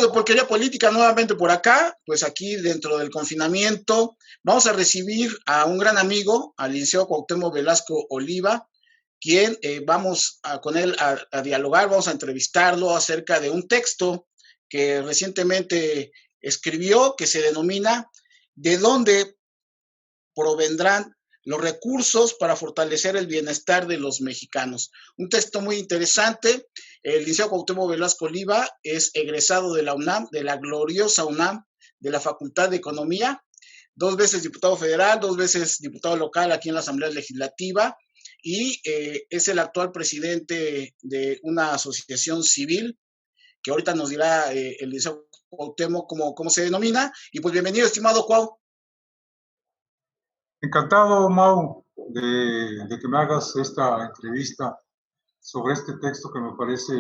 de Porquería Política nuevamente por acá, pues aquí dentro del confinamiento vamos a recibir a un gran amigo, al licenciado Cuauhtémoc Velasco Oliva, quien con él a dialogar, vamos a entrevistarlo acerca de un texto que recientemente escribió que se denomina ¿De dónde provendrán los recursos para fortalecer el bienestar de los mexicanos? Un texto muy interesante. El licenciado Cuauhtémoc Velasco Oliva es egresado de la UNAM, de la gloriosa UNAM, de la Facultad de Economía, 2 veces diputado federal, 2 veces diputado local aquí en la Asamblea Legislativa, y es el actual presidente de una asociación civil, que ahorita nos dirá el licenciado Cuauhtémoc cómo se denomina. Y pues bienvenido, estimado Cuau. Encantado, Mau, de que me hagas esta entrevista sobre este texto que me parece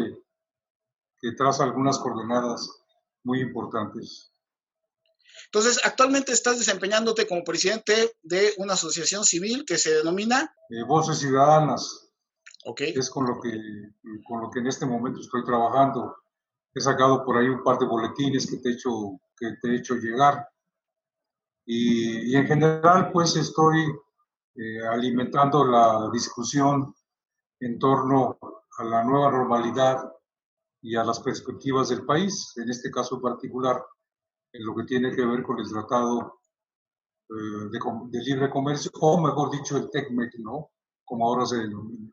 que traza algunas coordenadas muy importantes. Entonces, actualmente estás desempeñándote como presidente de una asociación civil que se denomina Voces Ciudadanas. Okay. Es con lo que en este momento estoy trabajando. He sacado por ahí un par de boletines que te he hecho llegar. Y en general, pues estoy alimentando la discusión en torno a la nueva normalidad y a las perspectivas del país, en este caso en particular, en lo que tiene que ver con el Tratado de Libre Comercio, o mejor dicho, el TECMEC, ¿no? Como ahora se denomina.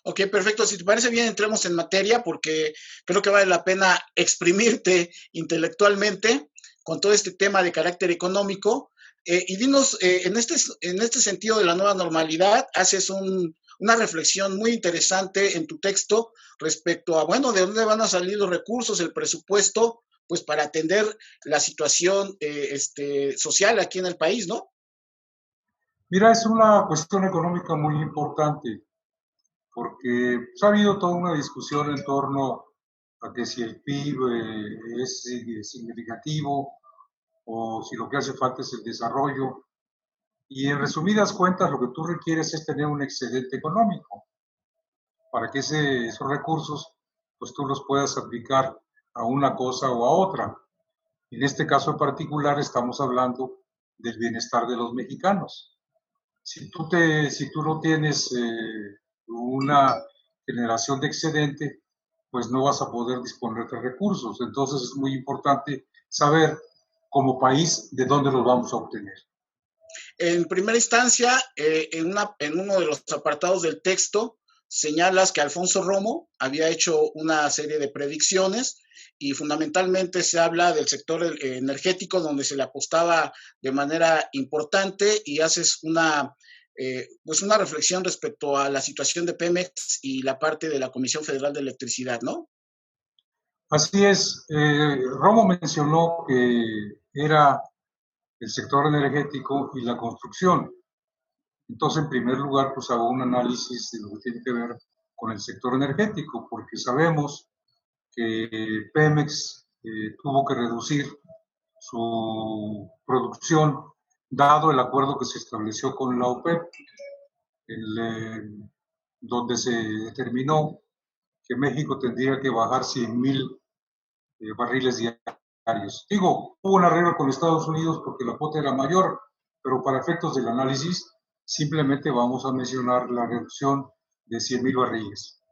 Ok, perfecto. Si te parece bien, entremos en materia porque creo que vale la pena exprimirte intelectualmente con todo este tema de carácter económico. Y dinos, en este sentido de la nueva normalidad, haces una reflexión muy interesante en tu texto respecto a, bueno, de dónde van a salir los recursos, el presupuesto, pues para atender la situación social aquí en el país, ¿no? Mira, es una cuestión económica muy importante, porque ha habido toda una discusión en torno a que si el PIB es significativo o si lo que hace falta es el desarrollo. Y en resumidas cuentas, lo que tú requieres es tener un excedente económico para que esos recursos, pues tú los puedas aplicar a una cosa o a otra. En este caso en particular estamos hablando del bienestar de los mexicanos. Si tú no tienes una generación de excedente, pues no vas a poder disponer de recursos. Entonces es muy importante saber como país de dónde los vamos a obtener. En primera instancia, en uno de los apartados del texto, señalas que Alfonso Romo había hecho una serie de predicciones y fundamentalmente se habla del sector energético donde se le apostaba de manera importante y haces pues una reflexión respecto a la situación de Pemex y la parte de la Comisión Federal de Electricidad, ¿no? Así es. Romo mencionó que era el sector energético y la construcción. Entonces, en primer lugar, pues hago un análisis de lo que tiene que ver con el sector energético, porque sabemos que Pemex tuvo que reducir su producción dado el acuerdo que se estableció con la OPEP, donde se determinó que México tendría que bajar 100,000 barriles diarios. Digo, hubo un arreglo con Estados Unidos porque la cuota era mayor, pero para efectos del análisis simplemente vamos a mencionar la reducción de 100,000 barriles.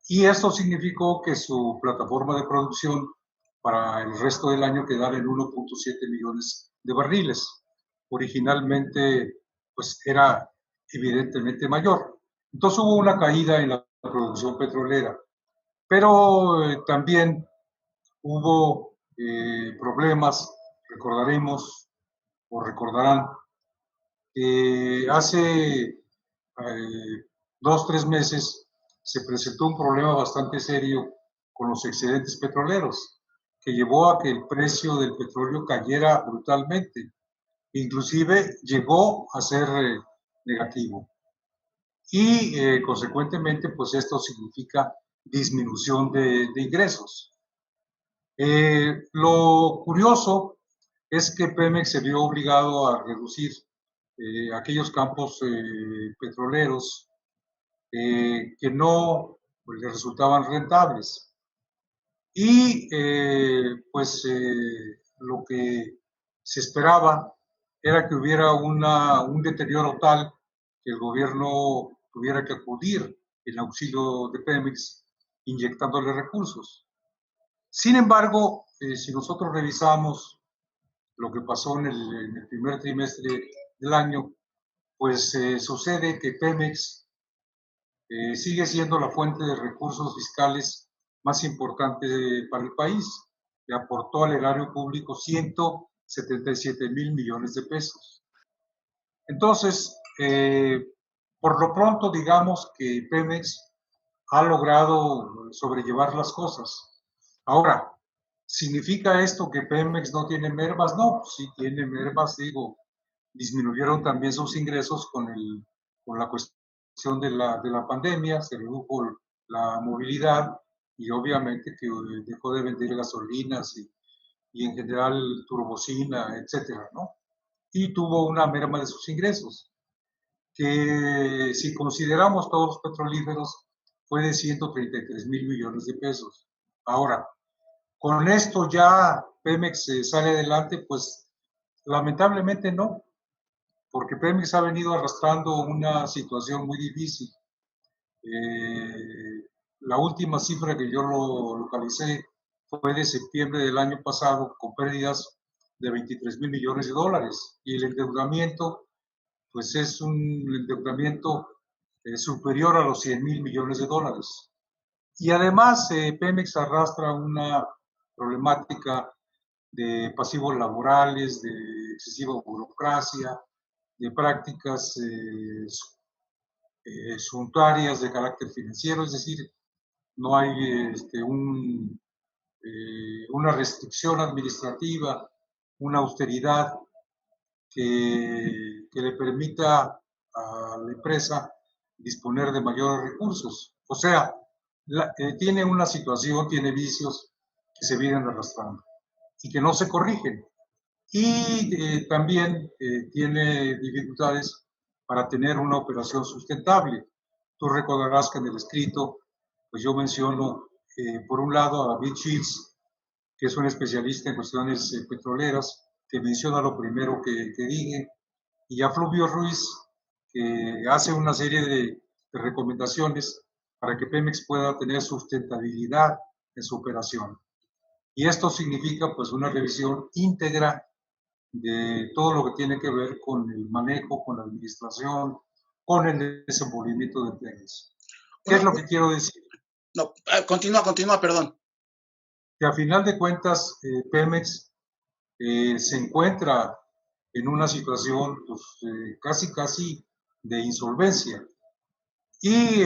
Y esto significó que su plataforma de producción para el resto del año quedara en 1.7 millones de barriles. Originalmente, pues era evidentemente mayor. Entonces hubo una caída en la producción petrolera, pero también hubo problemas, recordaremos o recordarán, que hace 2 o 3 meses se presentó un problema bastante serio con los excedentes petroleros, que llevó a que el precio del petróleo cayera brutalmente, inclusive llegó a ser negativo. Y consecuentemente, pues esto significa disminución de ingresos. Lo curioso es que Pemex se vio obligado a reducir aquellos campos petroleros que no pues, le resultaban rentables. Y lo que se esperaba era que hubiera un deterioro tal que el gobierno tuviera que acudir en auxilio de Pemex, inyectándole recursos. Sin embargo, si nosotros revisamos lo que pasó en el primer trimestre del año, pues sucede que Pemex sigue siendo la fuente de recursos fiscales más importante para el país. Le aportó al erario público 177,000 millones de pesos. Entonces, por lo pronto, digamos que Pemex ha logrado sobrellevar las cosas. Ahora, ¿significa esto que Pemex no tiene mermas? No, sí tiene mermas, digo, disminuyeron también sus ingresos con la cuestión de la pandemia, se redujo la movilidad y obviamente que dejó de vender gasolinas y en general turbocina, etcétera, ¿no? Y tuvo una merma de sus ingresos, que si consideramos todos los petrolíferos fue de 133,000 millones de pesos. Ahora, con esto ya Pemex sale adelante, pues lamentablemente no, porque Pemex ha venido arrastrando una situación muy difícil. La última cifra que yo lo localicé fue de septiembre del año pasado, con pérdidas de 23,000 millones de dólares, y el endeudamiento, pues es un endeudamiento superior a los 100,000 millones de dólares. Y además, Pemex arrastra una problemática de pasivos laborales, de excesiva burocracia, de prácticas suntuarias de carácter financiero, es decir, no hay una restricción administrativa, una austeridad que le permita a la empresa disponer de mayores recursos. O sea, tiene una situación, tiene vicios que se vienen arrastrando y que no se corrigen. Y también tiene dificultades para tener una operación sustentable. Tú recordarás que en el escrito, pues yo menciono, por un lado, a David Shields, que es un especialista en cuestiones petroleras, que menciona lo primero que dije, y a Fluvio Ruiz, que hace una serie de recomendaciones para que Pemex pueda tener sustentabilidad en su operación. Y esto significa pues una revisión íntegra de todo lo que tiene que ver con el manejo, con la administración, con el desenvolvimiento de Pemex. ¿Qué es lo que quiero decir? No, continúa, perdón. Que a final de cuentas Pemex se encuentra en una situación pues, casi de insolvencia. Y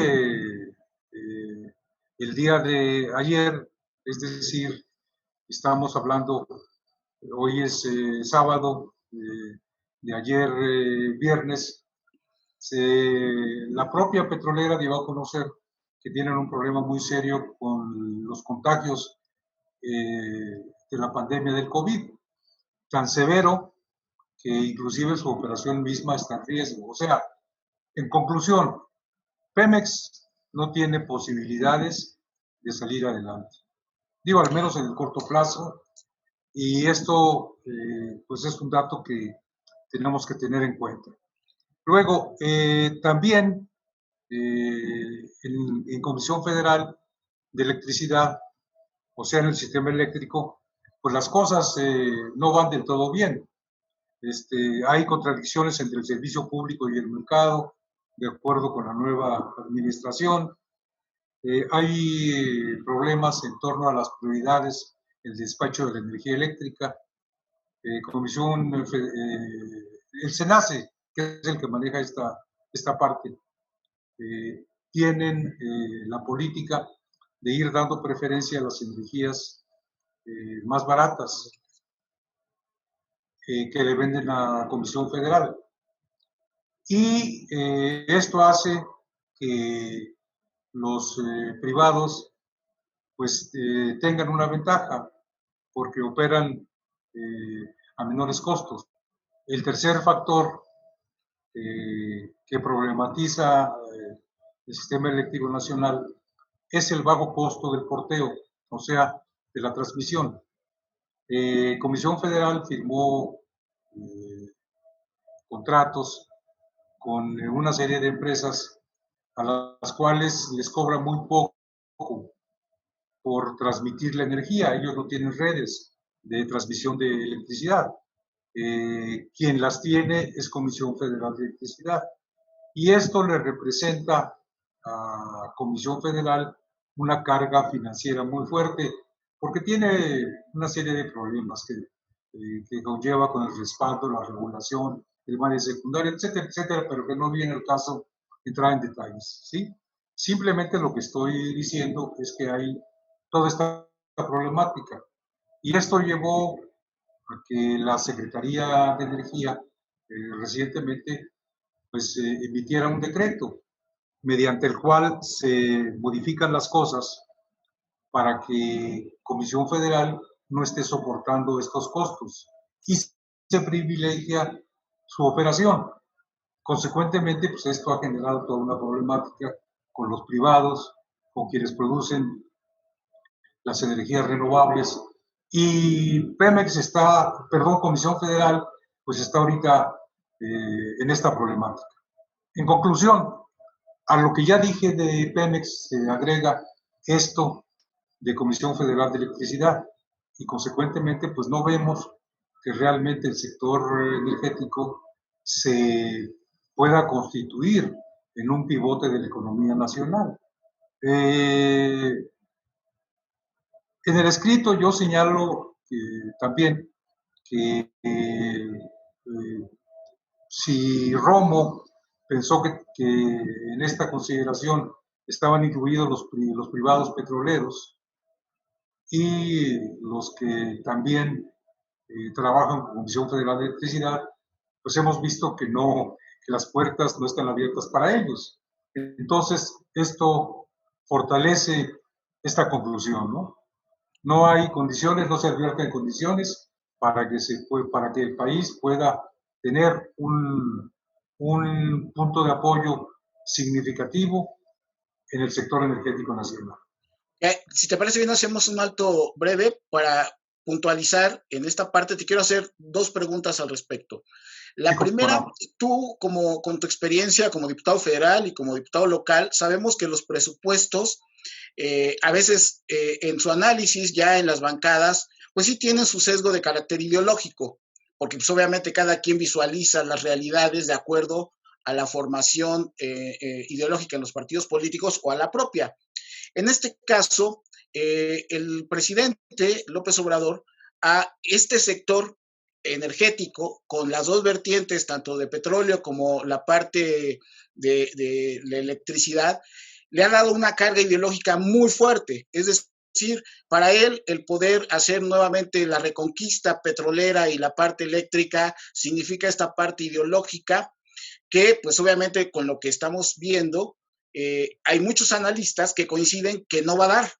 el día de ayer, es decir, estamos hablando, hoy es sábado, de ayer viernes, la propia petrolera dio a conocer que tienen un problema muy serio con los contagios de la pandemia del COVID, tan severo que inclusive su operación misma está en riesgo. O sea, en conclusión, Pemex no tiene posibilidades de salir adelante. Digo, al menos en el corto plazo, y esto pues es un dato que tenemos que tener en cuenta. Luego, también en Comisión Federal de Electricidad, o sea, en el sistema eléctrico, pues las cosas no van del todo bien. Hay contradicciones entre el servicio público y el mercado, de acuerdo con la nueva administración. Hay problemas en torno a las prioridades, el despacho de la energía eléctrica, el SENACE, que es el que maneja esta parte, tienen la política de ir dando preferencia a las energías más baratas que le venden a la Comisión Federal. Y esto hace que los privados pues tengan una ventaja porque operan a menores costos. El tercer factor que problematiza el sistema eléctrico nacional es el bajo costo del porteo, o sea, de la transmisión. Comisión Federal firmó contratos con una serie de empresas a las cuales les cobra muy poco por transmitir la energía. Ellos no tienen redes de transmisión de electricidad. Quien las tiene es Comisión Federal de Electricidad. Y esto le representa a Comisión Federal una carga financiera muy fuerte, porque tiene una serie de problemas que conlleva con el respaldo, la regulación, el manejo secundario, etcétera, etcétera, pero que no viene el caso entrar en detalles, ¿sí? Simplemente lo que estoy diciendo es que hay toda esta problemática. Y esto llevó a que la Secretaría de Energía recientemente pues, emitiera un decreto mediante el cual se modifican las cosas para que Comisión Federal no esté soportando estos costos y se privilegia su operación. Consecuentemente, pues esto ha generado toda una problemática con los privados, con quienes producen las energías renovables, y Pemex Comisión Federal, pues está ahorita en esta problemática. En conclusión, a lo que ya dije de Pemex se agrega esto de Comisión Federal de Electricidad y consecuentemente pues no vemos que realmente el sector energético se pueda constituir en un pivote de la economía nacional. En el escrito yo señalo también que si Romo pensó que en esta consideración estaban incluidos los privados petroleros y los que también trabajan con Comisión Federal de Electricidad, pues hemos visto que no, que las puertas no están abiertas para ellos. Entonces, esto fortalece esta conclusión, ¿no? No hay condiciones, no se advierten condiciones para que el país pueda tener un punto de apoyo significativo en el sector energético nacional. Si te parece bien, hacemos un alto breve para puntualizar en esta parte. Te quiero hacer dos preguntas al respecto. La primera, tú con tu experiencia como diputado federal y como diputado local, sabemos que los presupuestos a veces en su análisis ya en las bancadas, pues sí tienen su sesgo de carácter ideológico, porque pues obviamente cada quien visualiza las realidades de acuerdo a la formación ideológica en los partidos políticos o a la propia. En este caso, el presidente López Obrador a este sector energético, con las dos vertientes, tanto de petróleo como la parte de la electricidad, le ha dado una carga ideológica muy fuerte. Es decir, para él el poder hacer nuevamente la reconquista petrolera y la parte eléctrica significa esta parte ideológica que pues obviamente con lo que estamos viendo hay muchos analistas que coinciden que no va a dar.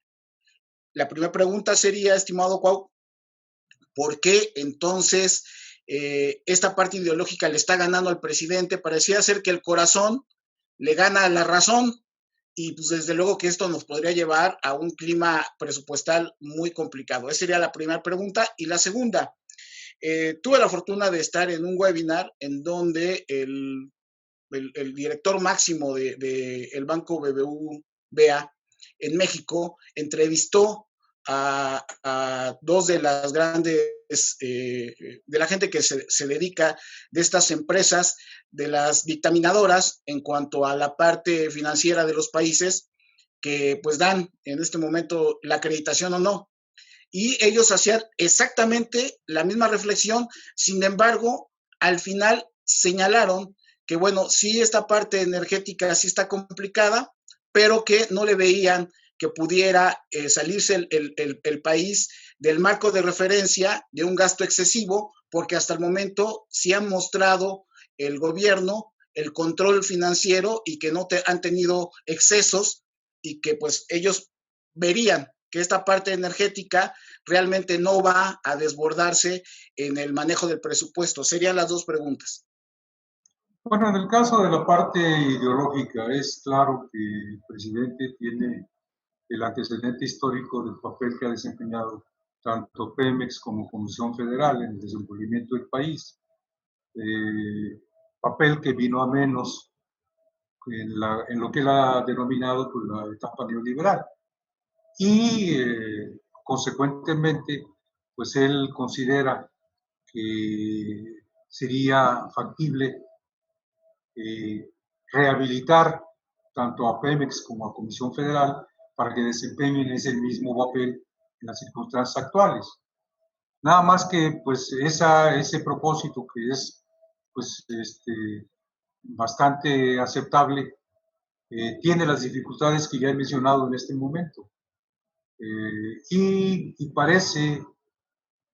La primera pregunta sería, estimado Cuau, ¿por qué entonces esta parte ideológica le está ganando al presidente? Parecía ser que el corazón le gana a la razón y pues desde luego que esto nos podría llevar a un clima presupuestal muy complicado. Esa sería la primera pregunta. Y la segunda, tuve la fortuna de estar en un webinar en donde el director máximo del Banco BBVA en México entrevistó a dos de las grandes, de la gente que se dedica de estas empresas, de las dictaminadoras en cuanto a la parte financiera de los países que pues dan en este momento la acreditación o no. Y ellos hacían exactamente la misma reflexión, sin embargo, al final señalaron que, bueno, sí, esta parte energética sí está complicada, pero que no le veían que pudiera salirse el país del marco de referencia de un gasto excesivo, porque hasta el momento sí han mostrado el gobierno el control financiero y que no han tenido excesos y que pues ellos verían que esta parte energética realmente no va a desbordarse en el manejo del presupuesto. Serían las dos preguntas. Bueno, en el caso de la parte ideológica, es claro que el presidente tiene el antecedente histórico del papel que ha desempeñado tanto Pemex como Comisión Federal en el desenvolvimiento del país, papel que vino a menos en lo que él ha denominado pues, la etapa neoliberal. Y consecuentemente, pues él considera que sería factible rehabilitar tanto a Pemex como a Comisión Federal para que desempeñen ese mismo papel en las circunstancias actuales. Nada más que pues ese propósito que es pues bastante aceptable tiene las dificultades que ya he mencionado en este momento. Y parece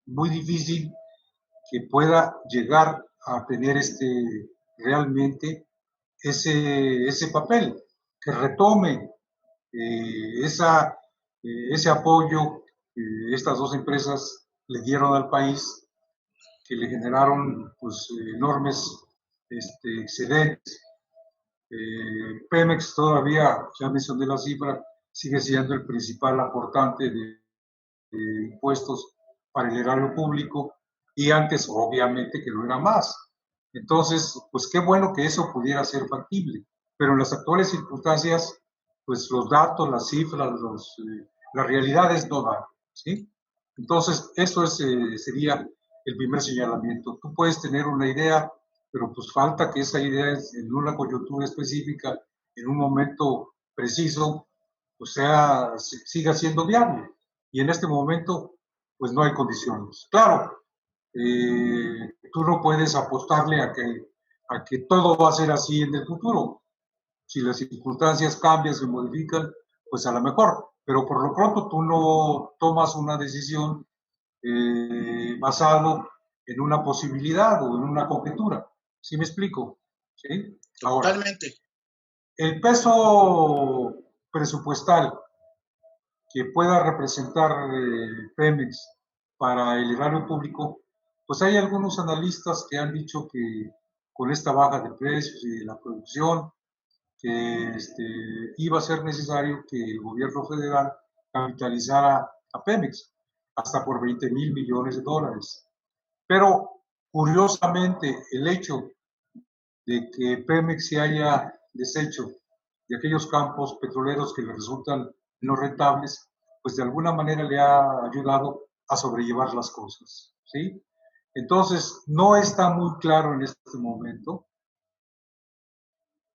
muy difícil que pueda llegar a tener realmente ese papel, que retome ese apoyo que estas dos empresas le dieron al país, que le generaron pues, enormes excedentes. Pemex todavía, ya mencioné la cifra, sigue siendo el principal aportante de impuestos para el erario público y antes obviamente que lo era más. Entonces, pues qué bueno que eso pudiera ser factible, pero en las actuales circunstancias, pues los datos, las cifras, las realidades no dan, ¿sí? Entonces, eso sería el primer señalamiento. Tú puedes tener una idea, pero pues falta que esa idea en una coyuntura específica, en un momento preciso, pues siga siendo viable. Y en este momento, pues no hay condiciones. Claro, tú no puedes apostarle a que todo va a ser así en el futuro. Si las circunstancias cambian, se modifican, pues a lo mejor. Pero por lo pronto tú no tomas una decisión basado en una posibilidad o en una conjetura. ¿Sí me explico? ¿Sí? Ahora, Totalmente. el peso presupuestal que pueda representar Pemex para el erario público, pues hay algunos analistas que han dicho que con esta baja de precios y de la producción, que iba a ser necesario que el gobierno federal capitalizara a Pemex hasta por 20,000 millones de dólares. Pero curiosamente el hecho de que Pemex se haya deshecho de aquellos campos petroleros que le resultan no rentables, pues de alguna manera le ha ayudado a sobrellevar las cosas, ¿sí? Entonces, no está muy claro en este momento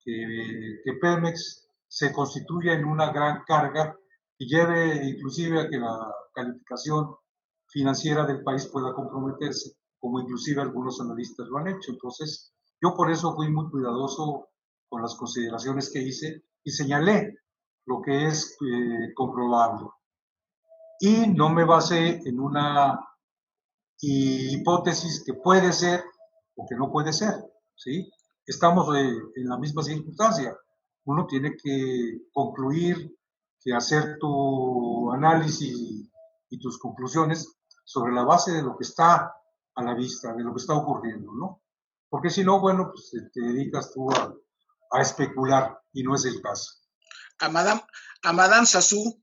que Pemex se constituya en una gran carga y lleve inclusive a que la calificación financiera del país pueda comprometerse, como inclusive algunos analistas lo han hecho. Entonces, yo por eso fui muy cuidadoso con las consideraciones que hice y señalé lo que es comprobable. Y no me basé en una hipótesis que puede ser o que no puede ser, ¿sí? Estamos en la misma circunstancia. Uno tiene que concluir, que hacer tu análisis y tus conclusiones sobre la base de lo que está a la vista, de lo que está ocurriendo, ¿no? Porque si no, bueno, pues te dedicas tú a especular y no es el caso. A Madame Sassou.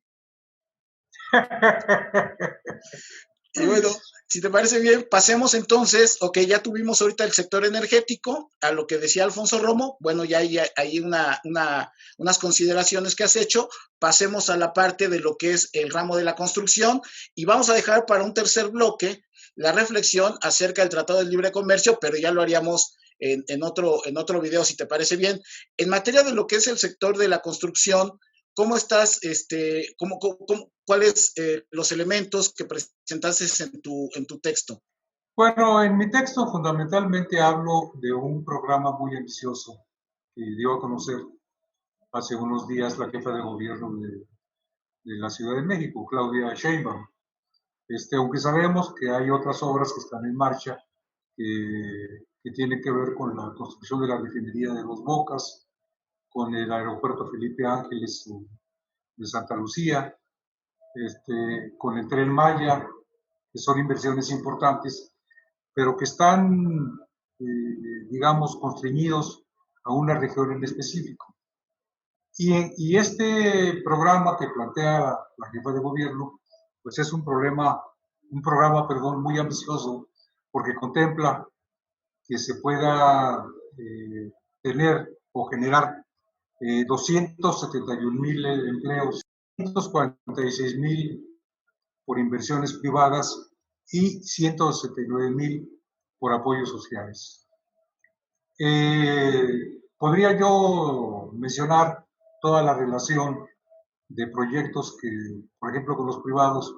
Y bueno, si te parece bien, pasemos entonces, ok, ya tuvimos ahorita el sector energético, a lo que decía Alfonso Romo, bueno, ya hay unas consideraciones que has hecho, pasemos a la parte de lo que es el ramo de la construcción y vamos a dejar para un tercer bloque la reflexión acerca del Tratado de Libre Comercio, pero ya lo haríamos en otro video, si te parece bien. En materia de lo que es el sector de la construcción, ¿cómo estás, cuáles los elementos que presentaste en tu texto? Bueno, en mi texto fundamentalmente hablo de un programa muy ambicioso que dio a conocer hace unos días la jefa de gobierno de la Ciudad de México, Claudia Sheinbaum. Aunque sabemos que hay otras obras que están en marcha que tienen que ver con la construcción de la refinería de Dos Bocas, con el aeropuerto Felipe Ángeles de Santa Lucía, con el Tren Maya, que son inversiones importantes, pero que están, digamos, constreñidos a una región en específico. Y este programa que plantea la jefa de gobierno, pues es un programa, muy ambicioso, porque contempla que se pueda tener o generar 271,000 empleos, 246,000 por inversiones privadas y 169,000 por apoyos sociales. Podría yo mencionar toda la relación de proyectos que, por ejemplo, con los privados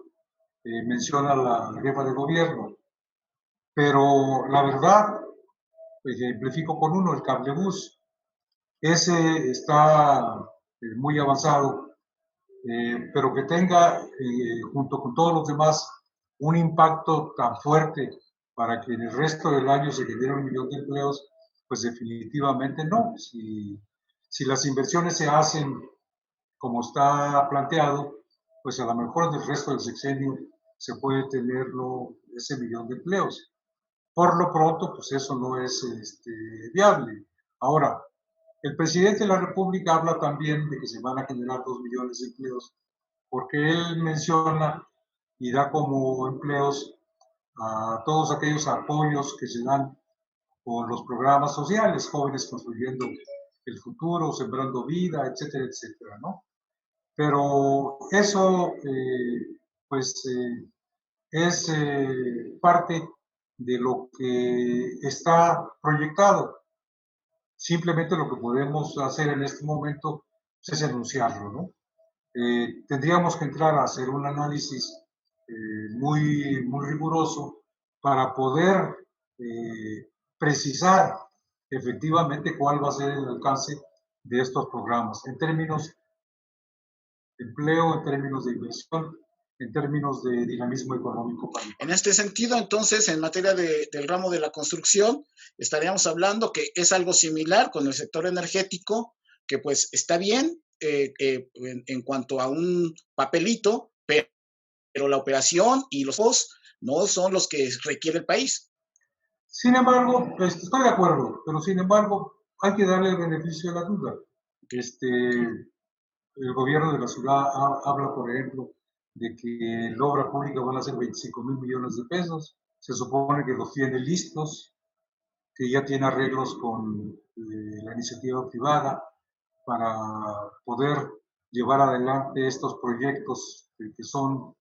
menciona la jefa de gobierno, pero la verdad, ejemplifico con uno, el cablebús. Ese está muy avanzado, pero que tenga, junto con todos los demás, un impacto tan fuerte para que en el resto del año se genere 1,000,000 de empleos, pues definitivamente no. Si las inversiones se hacen como está planteado, pues a lo mejor en el resto del sexenio se puede tener ese 1,000,000 de empleos. Por lo pronto, pues eso no es viable. Ahora, el presidente de la República habla también de que se van a generar 2,000,000 de empleos, porque él menciona y da como empleos a todos aquellos apoyos que se dan con los programas sociales, Jóvenes Construyendo el Futuro, Sembrando Vida, etcétera, etcétera, ¿no? Pero eso, pues, es parte de lo que está proyectado. Simplemente lo que podemos hacer en este momento es anunciarlo, ¿no? Tendríamos que entrar a hacer un análisis muy riguroso para poder precisar efectivamente cuál va a ser el alcance de estos programas en términos de empleo, en términos de inversión, en términos de dinamismo económico para el En país. este sentido, entonces, en materia del ramo de la construcción, estaríamos hablando que es algo similar con el sector energético, que pues está bien en cuanto a un papelito, pero la operación y los fondos no son los que requiere el país. Sin embargo, estoy de acuerdo, pero sin embargo hay que darle el beneficio de la duda. El gobierno de la ciudad habla, por ejemplo, de que en la obra pública van a ser 25,000,000,000 de pesos. Se supone que los tiene listos, que ya tiene arreglos con la iniciativa privada para poder llevar adelante estos proyectos que son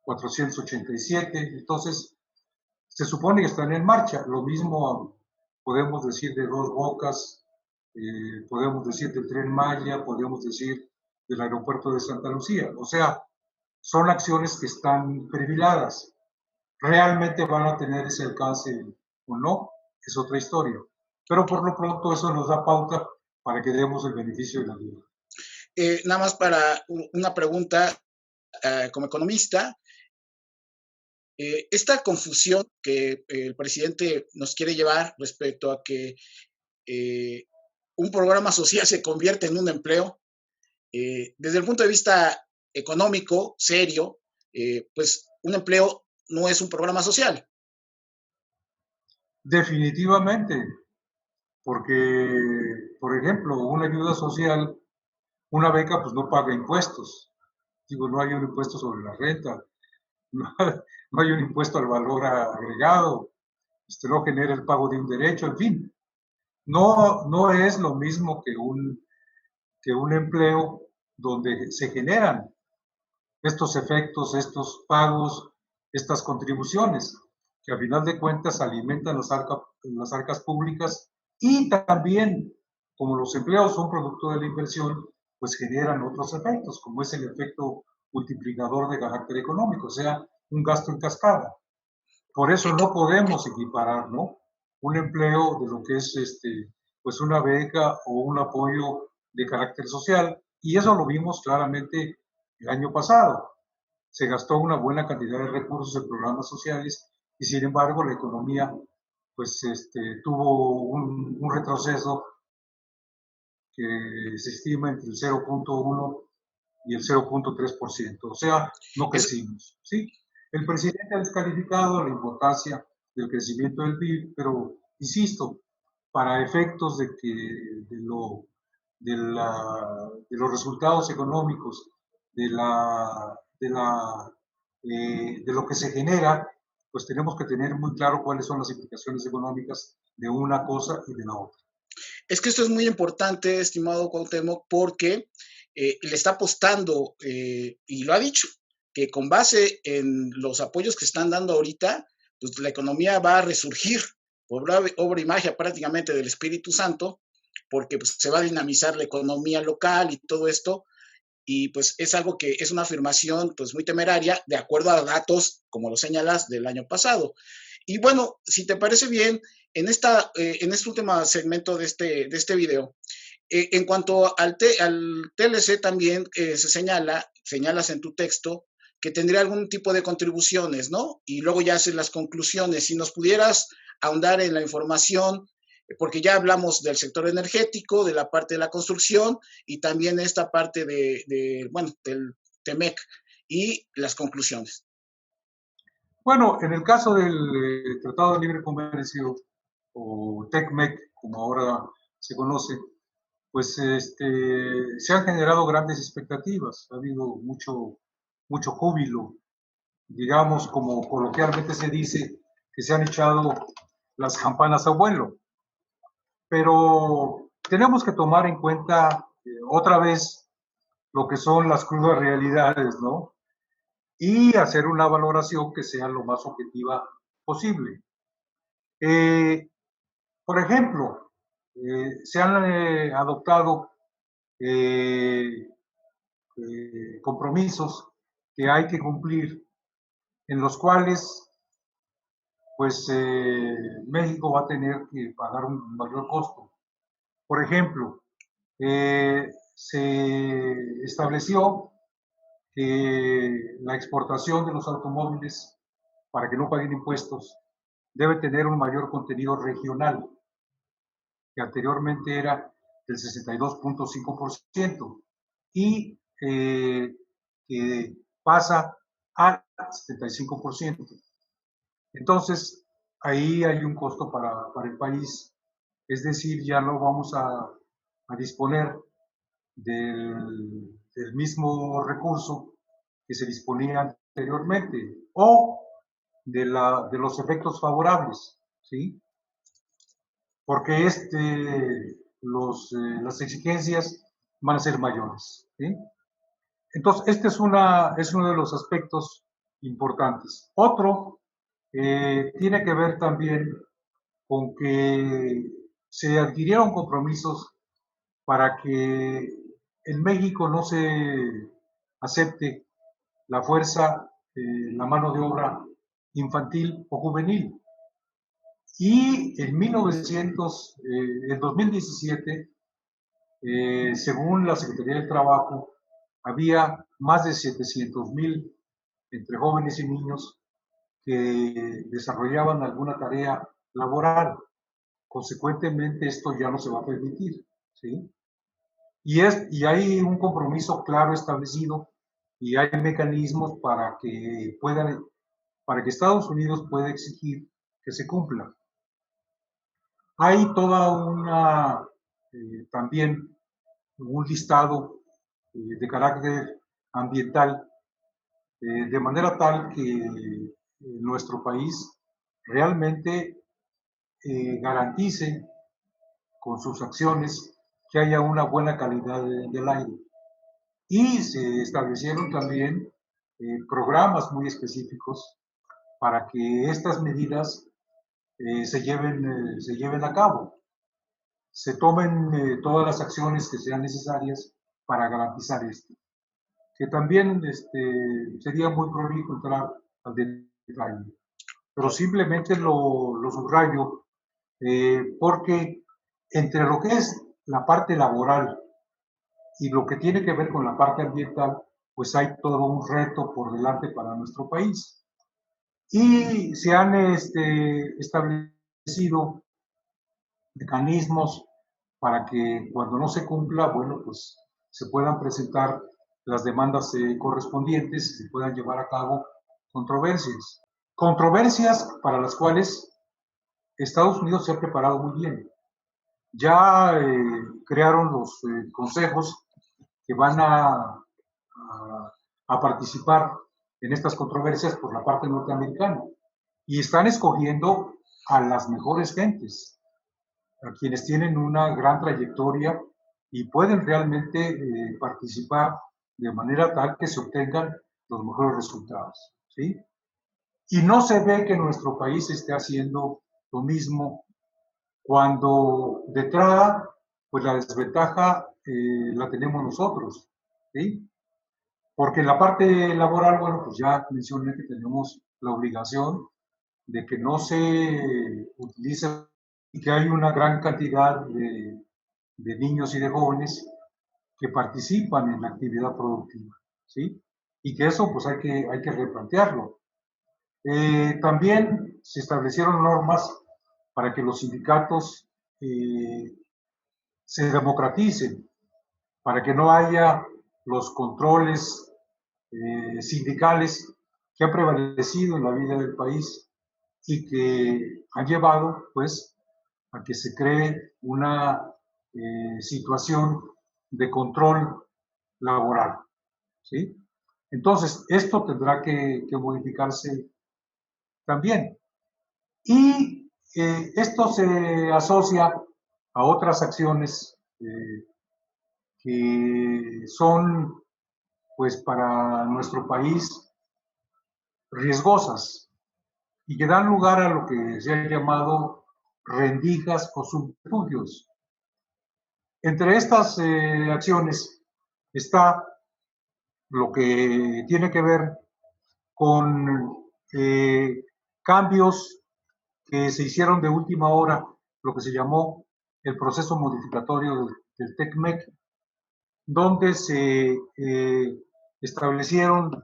487. Entonces, se supone que están en marcha. Lo mismo podemos decir de Dos Bocas, podemos decir del Tren Maya, podemos decir del aeropuerto de Santa Lucía. O sea, son acciones que están perfiladas. ¿Realmente van a tener ese alcance o no? Es otra historia. Pero por lo pronto eso nos da pauta para que demos el beneficio de la duda. Nada más para una pregunta como economista, esta confusión que el presidente nos quiere llevar respecto a que un programa social se convierte en un empleo, desde el punto de vista económico, serio, pues un empleo no es un programa social. Definitivamente, porque, por ejemplo, una ayuda social, una beca, pues no paga impuestos. Digo, no hay un impuesto sobre la renta, no hay un impuesto al valor agregado, no genera el pago de un derecho, en fin. No es lo mismo que un empleo donde se generan estos efectos, estos pagos, estas contribuciones, que a final de cuentas alimentan las arcas públicas y también, como los empleos son producto de la inversión, pues generan otros efectos, como es el efecto multiplicador de carácter económico, o sea, un gasto en cascada. Por eso no podemos equiparar, ¿no?, un empleo de lo que es pues una beca o un apoyo de carácter social, y eso lo vimos claramente el año pasado. Se gastó una buena cantidad de recursos en programas sociales y sin embargo la economía pues tuvo un retroceso que se estima entre el 0,1 y el 0,3%. O sea, no crecimos, ¿sí? El presidente ha descalificado la importancia del crecimiento del PIB, pero insisto, para efectos de de los resultados económicos, de lo que se genera, pues tenemos que tener muy claro cuáles son las implicaciones económicas de una cosa y de la otra. Es que esto es muy importante, estimado Cuauhtémoc, porque le está apostando, y lo ha dicho, que con base en los apoyos que están dando ahorita, pues la economía va a resurgir por obra y magia prácticamente del Espíritu Santo, porque pues, se va a dinamizar la economía local y todo esto, y pues es algo que es una afirmación pues muy temeraria de acuerdo a datos, como lo señalas, del año pasado. Y bueno, si te parece bien, en este último segmento de este video, en cuanto al TLC también señalas en tu texto que tendría algún tipo de contribuciones, ¿no? Y luego ya haces las conclusiones. Si nos pudieras ahondar en la información, porque ya hablamos del sector energético, de la parte de la construcción y también esta parte bueno, del TEMEC y las conclusiones. Bueno, en el caso del Tratado de Libre Comercio, o TECMEC, como ahora se conoce, pues se han generado grandes expectativas, ha habido mucho júbilo, digamos, como coloquialmente se dice, que se han echado las campanas a vuelo. Pero tenemos que tomar en cuenta otra vez lo que son las crudas realidades, ¿no? Y hacer una valoración que sea lo más objetiva posible. Por ejemplo, se han adoptado compromisos que hay que cumplir, en los cuales pues México va a tener que pagar un mayor costo. Por ejemplo, se estableció que la exportación de los automóviles, para que no paguen impuestos, debe tener un mayor contenido regional, que anteriormente era del 62.5%, y que pasa al 75%. Entonces, ahí hay un costo para el país, es decir, ya no vamos a disponer del mismo recurso que se disponía anteriormente, o de los efectos favorables, ¿sí? Porque las exigencias van a ser mayores, ¿sí? Entonces, este es uno de los aspectos importantes. Otro tiene que ver también con que se adquirieron compromisos para que en México no se acepte la fuerza, la mano de obra infantil o juvenil. Y en 2017, según la Secretaría del Trabajo, había más de 700,000 entre jóvenes y niños que desarrollaban alguna tarea laboral. Consecuentemente, esto ya no se va a permitir, ¿sí? Y hay un compromiso claro establecido y hay mecanismos para que Estados Unidos pueda exigir que se cumpla. Hay también un listado de carácter ambiental, de manera tal que nuestro país realmente garantice con sus acciones que haya una buena calidad del aire. Y se establecieron también programas muy específicos para que estas medidas se lleven a cabo, se tomen todas las acciones que sean necesarias para garantizar esto. Que también sería muy prolijo entrar al detalle, pero simplemente lo subrayo porque entre lo que es la parte laboral y lo que tiene que ver con la parte ambiental, pues hay todo un reto por delante para nuestro país. Y se han establecido mecanismos para que cuando no se cumpla, bueno, pues se puedan presentar las demandas correspondientes y se puedan llevar a cabo controversias. Controversias para las cuales Estados Unidos se ha preparado muy bien. Ya crearon los consejos que van a participar en estas controversias por la parte norteamericana. Y están escogiendo a las mejores gentes, a quienes tienen una gran trayectoria y pueden realmente participar de manera tal que se obtengan los mejores resultados, ¿sí? Y no se ve que nuestro país esté haciendo lo mismo cuando de entrada, pues la desventaja la tenemos nosotros, ¿sí? Porque en la parte laboral, bueno, pues ya mencioné que tenemos la obligación de que no se utilice y que hay una gran cantidad de niños y de jóvenes que participan en la actividad productiva, ¿sí? Y que eso pues hay que replantearlo. También se establecieron normas para que los sindicatos se democraticen, para que no haya los controles sindicales que han prevalecido en la vida del país y que han llevado, pues, a que se cree una situación de control laboral, ¿sí? Entonces, esto tendrá que modificarse también. Y esto se asocia a otras acciones que son, pues, para nuestro país riesgosas y que dan lugar a lo que se ha llamado rendijas o subterfugios. Entre estas acciones está lo que tiene que ver con cambios que se hicieron de última hora, lo que se llamó el proceso modificatorio del TECMEC, donde se establecieron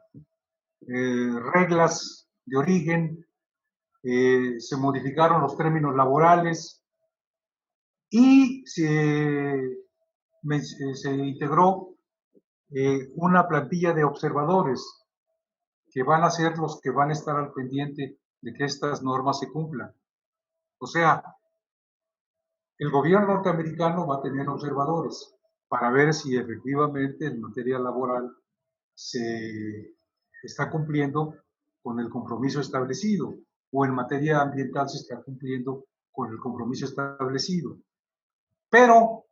reglas de origen, se modificaron los términos laborales y se integró una plantilla de observadores que van a ser los que van a estar al pendiente de que estas normas se cumplan. O sea, el gobierno norteamericano va a tener observadores para ver si efectivamente en materia laboral se está cumpliendo con el compromiso establecido o en materia ambiental se está cumpliendo con el compromiso establecido. Pero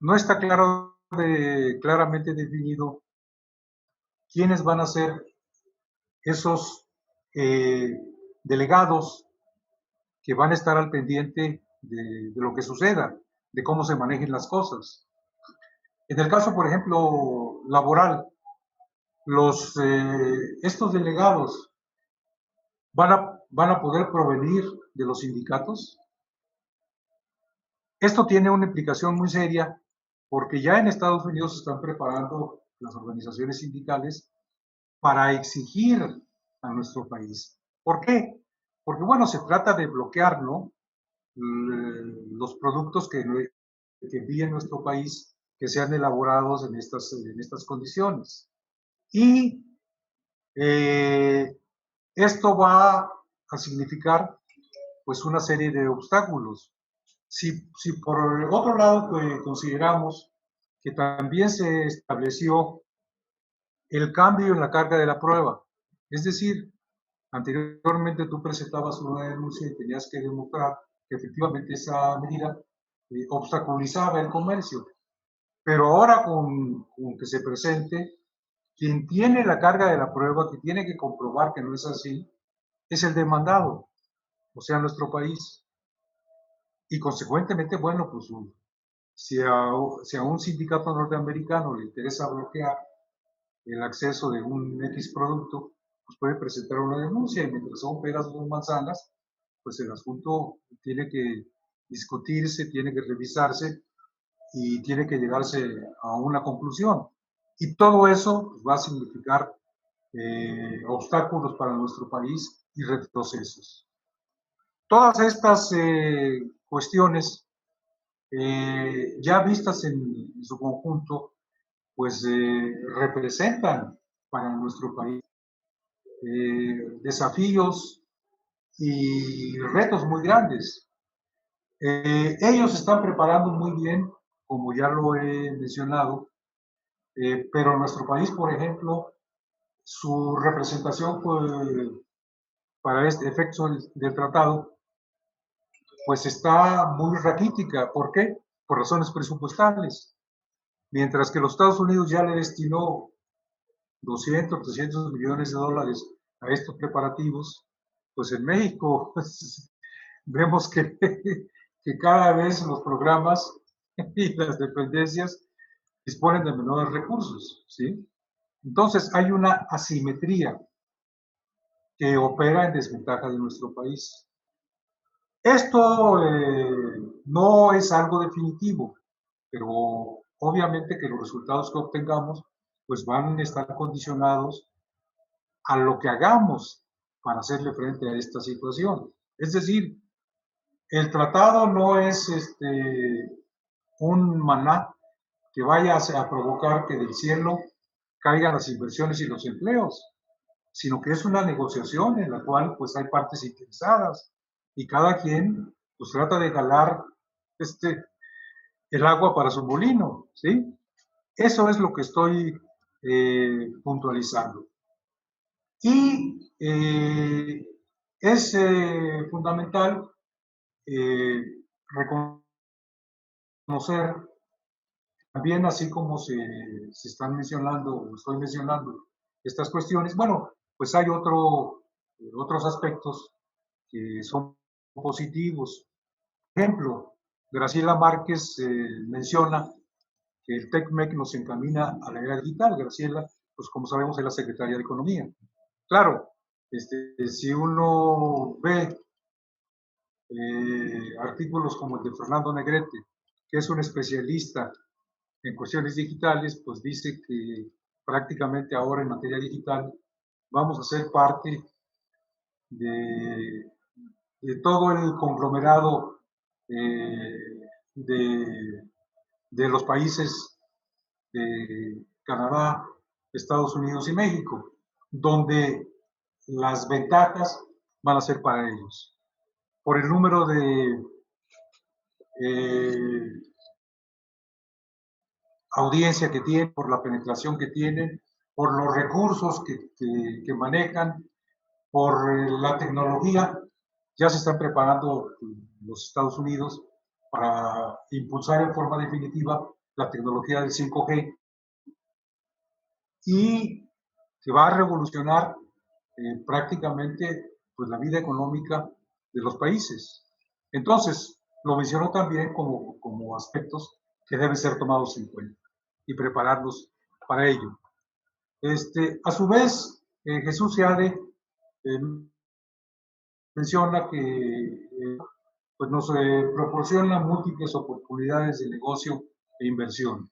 no está claramente definido quiénes van a ser esos delegados que van a estar al pendiente de lo que suceda, de cómo se manejen las cosas. En el caso, por ejemplo, laboral, estos delegados van a poder provenir de los sindicatos. Esto tiene una implicación muy seria porque ya en Estados Unidos se están preparando las organizaciones sindicales para exigir a nuestro país. ¿Por qué? Porque, bueno, se trata de bloquear, ¿no?, los productos que envíe nuestro país que sean elaborados en estas condiciones. Y esto va a significar pues una serie de obstáculos. Si por el otro lado consideramos que también se estableció el cambio en la carga de la prueba, es decir, anteriormente tú presentabas una denuncia y tenías que demostrar que efectivamente esa medida obstaculizaba el comercio, pero ahora con que se presente, quien tiene la carga de la prueba, que tiene que comprobar que no es así, es el demandado, o sea, nuestro país. Y consecuentemente, bueno, pues si a un sindicato norteamericano le interesa bloquear el acceso de un X producto, pues puede presentar una denuncia y mientras son peras o manzanas, pues el asunto tiene que discutirse, tiene que revisarse y tiene que llegarse a una conclusión. Y todo eso pues, va a significar obstáculos para nuestro país y retrocesos. Todas estas cuestiones, ya vistas en su conjunto, pues representan para nuestro país desafíos y retos muy grandes. Ellos están preparando muy bien como ya lo he mencionado, pero nuestro país, por ejemplo, su representación para este efecto del tratado, pues está muy raquítica. ¿Por qué? Por razones presupuestales. Mientras que los Estados Unidos ya le destinó 200, 300 millones de dólares a estos preparativos, pues en México pues, vemos que cada vez los programas y las dependencias disponen de menores recursos, ¿sí? Entonces hay una asimetría que opera en desventaja de nuestro país. Esto no es algo definitivo, pero obviamente que los resultados que obtengamos pues van a estar condicionados a lo que hagamos para hacerle frente a esta situación. Es decir, el tratado no es un maná que vaya a provocar que del cielo caigan las inversiones y los empleos, sino que es una negociación en la cual pues hay partes interesadas y cada quien pues trata de jalar el agua para su molino, ¿sí? Eso es lo que estoy puntualizando. Y es fundamental reconocer también, así como se están mencionando, o estoy mencionando estas cuestiones, bueno, pues hay otros aspectos que son positivos. Por ejemplo, Graciela Márquez menciona que el TECMEC nos encamina a la era digital. Graciela, pues como sabemos, es la secretaria de Economía. Claro, si uno ve artículos como el de Fernando Negrete, que es un especialista en cuestiones digitales, pues dice que prácticamente ahora en materia digital vamos a ser parte de, de todo el conglomerado de los países de Canadá, Estados Unidos y México, donde las ventajas van a ser para ellos. Por el número de audiencia que tienen, por la penetración que tienen, por los recursos que manejan, por la tecnología. Ya se están preparando los Estados Unidos para impulsar en forma definitiva la tecnología del 5G y que va a revolucionar prácticamente pues, la vida económica de los países. Entonces, lo mencionó también como aspectos que deben ser tomados en cuenta y prepararlos para ello. A su vez, Jesús Seade menciona que pues nos proporciona múltiples oportunidades de negocio e inversión.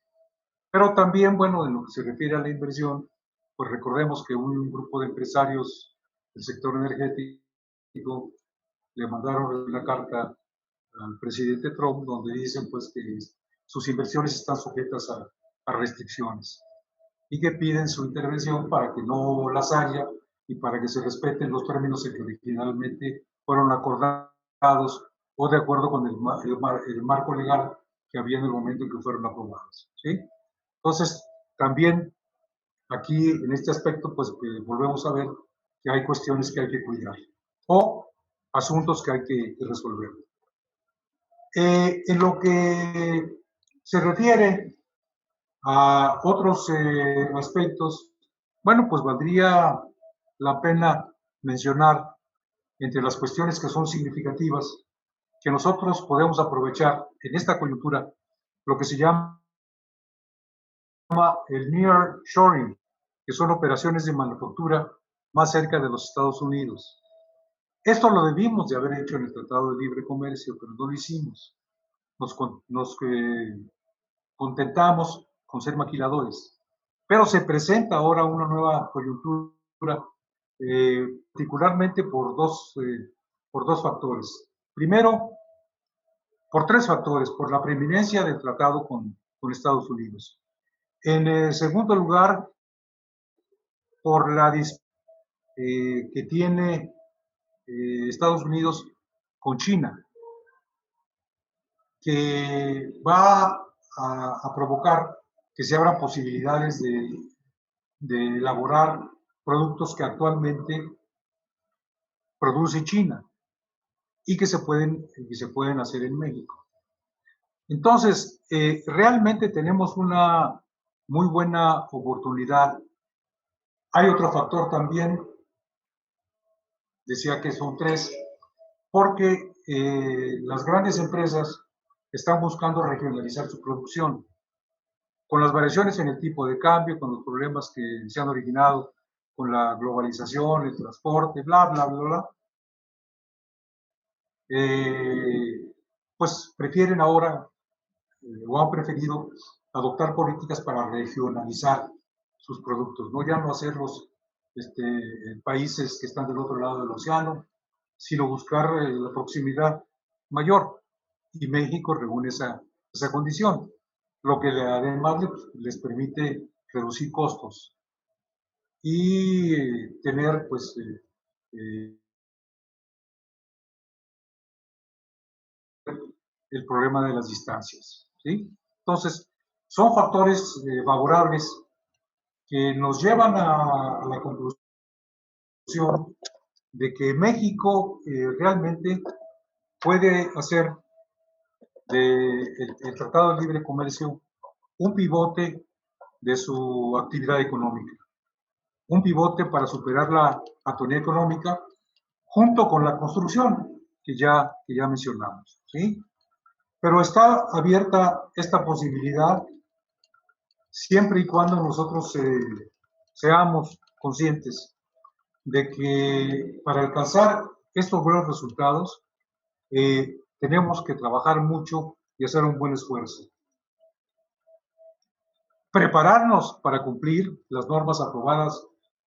Pero también, bueno, en lo que se refiere a la inversión, pues recordemos que un grupo de empresarios del sector energético le mandaron una carta al presidente Trump donde dicen pues que sus inversiones están sujetas a restricciones y que piden su intervención para que no las haya y para que se respeten los términos en que originalmente fueron acordados o de acuerdo con el marco legal que había en el momento en que fueron aprobados, ¿sí? Entonces, también aquí en este aspecto, pues volvemos a ver que hay cuestiones que hay que cuidar o asuntos que hay que resolver. En lo que se refiere a otros aspectos, bueno, pues valdría la pena mencionar entre las cuestiones que son significativas que nosotros podemos aprovechar en esta coyuntura lo que se llama el nearshoring, que son operaciones de manufactura más cerca de los Estados Unidos. Esto lo debimos de haber hecho en el Tratado de Libre Comercio, pero no lo hicimos. Nos contentamos con ser maquiladores. Pero se presenta ahora una nueva coyuntura, particularmente por dos factores. Primero, por tres factores. Por la preeminencia del tratado con Estados Unidos. En segundo lugar, por la que tiene Estados Unidos con China, que va a provocar que se abran posibilidades de elaborar productos que actualmente produce China y que se pueden hacer en México. Entonces, realmente tenemos una muy buena oportunidad. Hay otro factor también, decía que son tres, porque las grandes empresas están buscando regionalizar su producción. Con las variaciones en el tipo de cambio, con los problemas que se han originado con la globalización, el transporte, bla, bla, bla, bla, pues prefieren ahora o han preferido adoptar políticas para regionalizar sus productos, ¿no? Ya no hacerlos en países que están del otro lado del océano, sino buscar la proximidad mayor. Y México reúne esa condición, lo que además les permite reducir costos y tener pues el problema de las distancias, ¿sí? Entonces, son factores favorables que nos llevan a la conclusión de que México realmente puede hacer del Tratado de Libre Comercio un pivote de su actividad económica, un pivote para superar la atonía económica junto con la construcción que ya mencionamos, ¿sí? Pero está abierta esta posibilidad siempre y cuando nosotros seamos conscientes de que para alcanzar estos buenos resultados tenemos que trabajar mucho y hacer un buen esfuerzo. Prepararnos para cumplir las normas aprobadas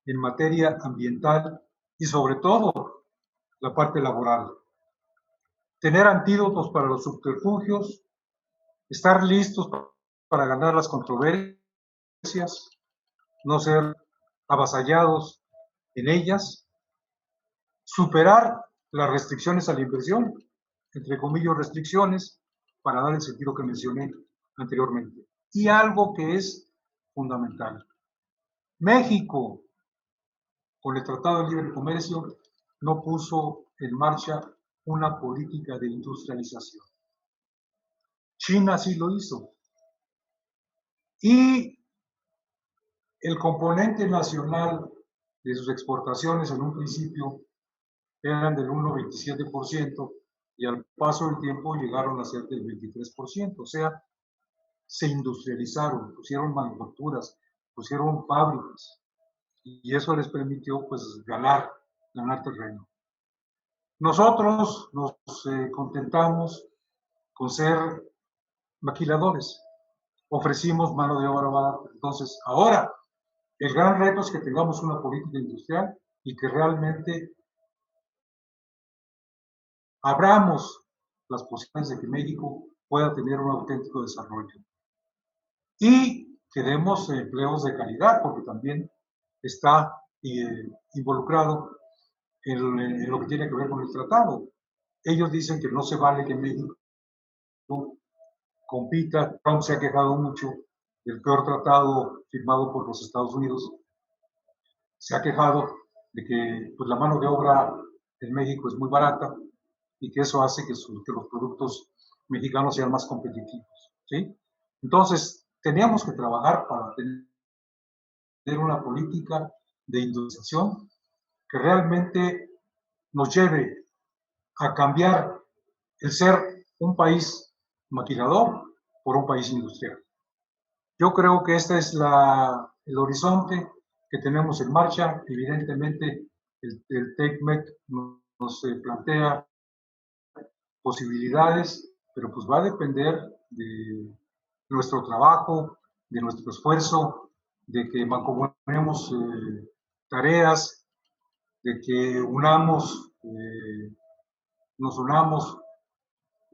en materia ambiental y sobre todo la parte laboral. Tener antídotos para los subterfugios, estar listos para ganar las controversias, no ser avasallados en ellas, superar las restricciones a la inversión, entre comillas restricciones, para dar el sentido que mencioné anteriormente. Y algo que es fundamental. México, con el Tratado de Libre Comercio, no puso en marcha una política de industrialización. China sí lo hizo. Y el componente nacional de sus exportaciones en un principio eran del 1,27% y al paso del tiempo llegaron a ser del 23%. O sea, se industrializaron, pusieron manufacturas, pusieron fábricas y eso les permitió pues ganar terreno. Nosotros nos contentamos con ser maquiladores, ofrecimos mano de obra barata. Entonces, ahora el gran reto es que tengamos una política industrial y que realmente abramos las posibilidades de que México pueda tener un auténtico desarrollo. Y que demos empleos de calidad, porque también está involucrado en lo que tiene que ver con el tratado. Ellos dicen que no se vale que México compita. Trump se ha quejado mucho del peor tratado firmado por los Estados Unidos. Se ha quejado de que pues, la mano de obra en México es muy barata y que eso hace que los productos mexicanos sean más competitivos, ¿sí? Entonces, teníamos que trabajar para tener una política de industrialización que realmente nos lleve a cambiar el ser un país maquilador por un país industrial. Yo creo que este es el horizonte que tenemos en marcha. Evidentemente, el TECMEC nos plantea posibilidades, pero pues va a depender de nuestro trabajo, de nuestro esfuerzo, de que mancomunemos tareas, de que nos unamos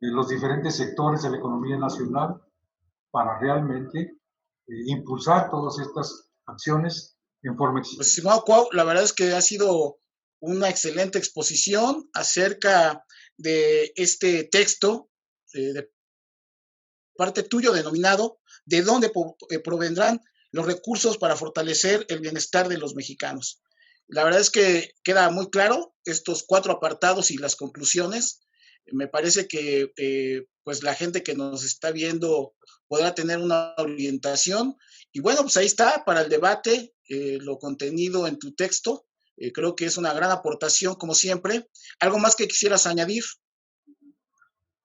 en los diferentes sectores de la economía nacional para realmente impulsar todas estas acciones en forma exitosa. Pues, estimado Cuau, la verdad es que ha sido una excelente exposición acerca de este texto de parte tuyo denominado de dónde provendrán los recursos para fortalecer el bienestar de los mexicanos. La verdad es que queda muy claro estos 4 apartados y las conclusiones. Me parece que pues la gente que nos está viendo podrá tener una orientación. Y bueno, pues ahí está para el debate, lo contenido en tu texto. Creo que es una gran aportación, como siempre. ¿Algo más que quisieras añadir?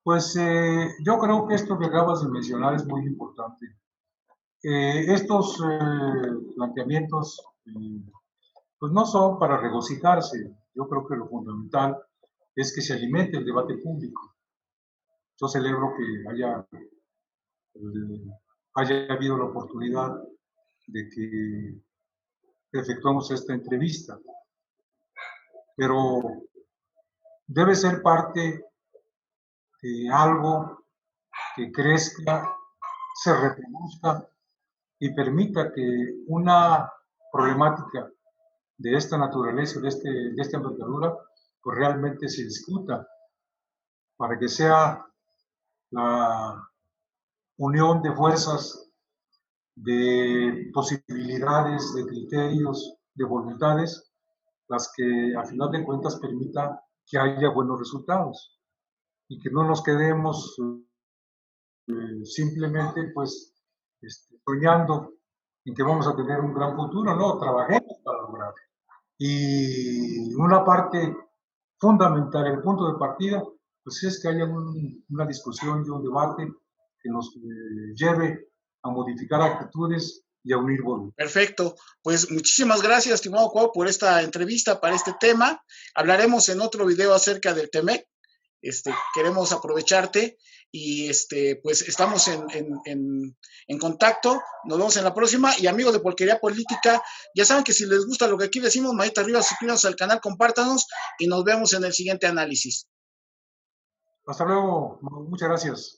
Pues yo creo que esto que acabas de mencionar es muy importante. Estos planteamientos pues no son para regocijarse. Yo creo que lo fundamental es que se alimente el debate público. Yo celebro que haya habido la oportunidad de que efectuemos esta entrevista, pero debe ser parte de algo que crezca, se reproduzca y permita que una problemática de esta naturaleza, de esta envergadura, pues realmente se discuta para que sea la unión de fuerzas, de posibilidades, de criterios, de voluntades, las que a final de cuentas permita que haya buenos resultados y que no nos quedemos simplemente pues soñando en que vamos a tener un gran futuro, no, trabajemos para lograrlo. Y una parte fundamental, el punto de partida, pues es que haya una discusión y un debate que nos lleve a modificar actitudes y a unir voluntades. Perfecto. Pues muchísimas gracias, estimado Cuau, por esta entrevista para este tema. Hablaremos en otro video acerca del TEMEC. Queremos aprovecharte y pues estamos en contacto. Nos vemos en la próxima. Y amigos de Porquería Política, ya saben que si les gusta lo que aquí decimos, manita arriba, suscríbanse al canal, compártanos y nos vemos en el siguiente análisis. Hasta luego. Muchas gracias.